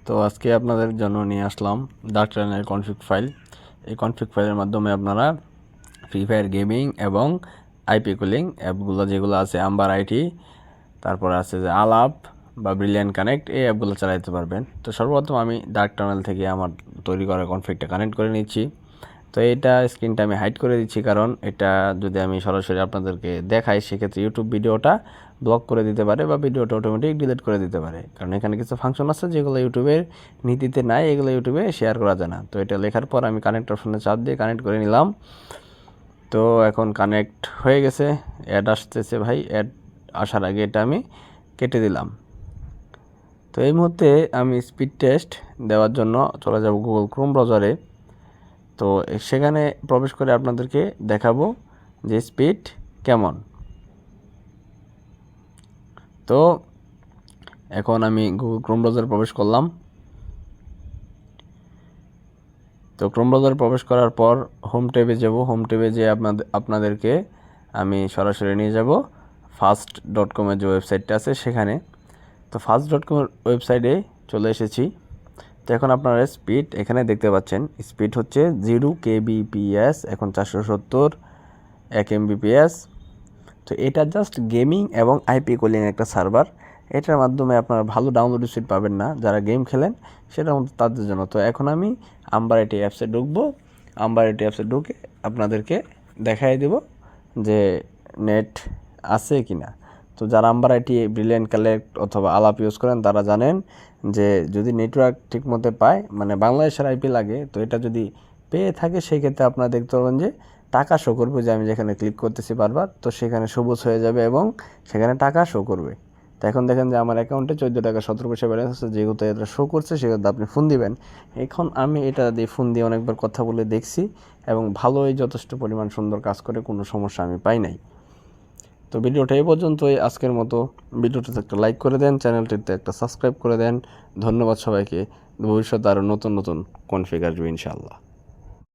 তো আজকে আপনাদের জন্য নিয়ে আসলাম ডার্ক টানেল কনফিগ ফাইল। এই কনফিগ ফাইলের মাধ্যমে আপনারা ফ্রি ফায়ার গেমিং এবং আইপি কুলিং অ্যাপগুলো যেগুলো আছে আম্বার আইটি, তারপর আছে যে আলাপ বা ব্রিলিয়ান্ট কানেক্ট, এই অ্যাপগুলো চালাতে পারবেন। তো সর্বপ্রথম আমি ডার্ক টানেল থেকে আমার তৈরি করা কনফিগটা কানেক্ট করে নিচ্ছি। তো এটা স্ক্রিনটা আমি হাইড করে দিচ্ছি, কারণ এটা যদি আমি সরাসরি আপনাদেরকে দেখাই সেক্ষেত্রে ইউটিউব ভিডিওটা ব্লক করে দিতে পারে বা ভিডিওটা অটোমেটিক ডিলিট করে দিতে পারে, কারণ এখানে কিছু ফাংশন আছে যেগুলো ইউটিউবের নীতিতে নাই, এগুলো ইউটিউবে শেয়ার করা যায় না। তো এটা লেখার পর আমি কানেক্ট অপশনে চাপ দিয়ে কানেক্ট করে নিলাম। তো এখন কানেক্ট হয়ে গেছে, অ্যাড আসতেছে ভাই, অ্যাড আসার আগে এটা আমি কেটে দিলাম। তো এই মুহূর্তে আমি স্পিড টেস্ট দেওয়ার জন্য চলে যাব গুগল ক্রোম ব্রাউজারে। তো সেখানে প্রবেশ করে আপনাদেরকে দেখাবো যে স্পিড কেমন। তো এখন আমি গুগল ক্রোম ব্রাউজারে প্রবেশ করলাম। তো ক্রোম ব্রাউজারে প্রবেশ করার পর হোম ট্যাবে যাব। হোম ট্যাবে যেয়ে আপনাদেরকে আমি সরাসরি নিয়ে যাব fast.com-এর যে ওয়েবসাইটটা আছে সেখানে। তো fast.com-এর ওয়েবসাইটে চলে এসেছি। তো এখন আপনারা স্পিড এখানে দেখতে পাচ্ছেন, স্পিড হচ্ছে 0 kbps, এখন 470 1 mbps। তো এটা জাস্ট গেমিং এবং আইপি কুলিং একটা সার্ভার। এটার মাধ্যমে আপনারা ভালো ডাউনলোড স্পিড পাবেন না, যারা গেম খেলেন সেটার মধ্যে তাদের জন্য। তো এখন আমি আম্বার আইটি অ্যাপসে ঢুকবো। আম্বার আইটি অ্যাপসে ঢুকে আপনাদেরকে দেখাই দেব যে নেট আছে কি না। তো যারা আম্বার আইটি, ব্রিলিয়ান্ট কানেক্ট অথবা আলাপ ইউজ করেন তারা জানেন যে যদি নেটওয়ার্ক ঠিক মতো পায়, মানে বাংলাদেশের আইপি লাগে, তো এটা যদি পেয়ে থাকে সেক্ষেত্রে আপনারা দেখতে পাবেন যে টাকা শো করবে, যে আমি যেখানে ক্লিক করতেছি বারবার, তো সেখানে সবুজ হয়ে যাবে এবং সেখানে টাকা শো করবে। তো এখন দেখেন যে আমার অ্যাকাউন্টে 14 টাকা 17 পয়সা ব্যালেন্স আছে, যেহেতু এটা শো করছে সেক্ষেত্রে আপনি ফোন দিবেন। এখন আমি এটা দিয়ে ফোন দিয়ে অনেকবার কথা বলে দেখছি এবং ভালোই যথেষ্ট পরিমাণ সুন্দর কাজ করে, কোনো সমস্যা আমি পাই নাই। তো ভিডিওটা এই পর্যন্তই আজকের মতো। ভিডিওটাতে একটা লাইক করে দেন, চ্যানেলটিতে একটা সাবস্ক্রাইব করে দেন। ধন্যবাদ সবাইকে। ভবিষ্যতে আরও নতুন নতুন কনফিগার আসবে ইনশাআল্লাহ।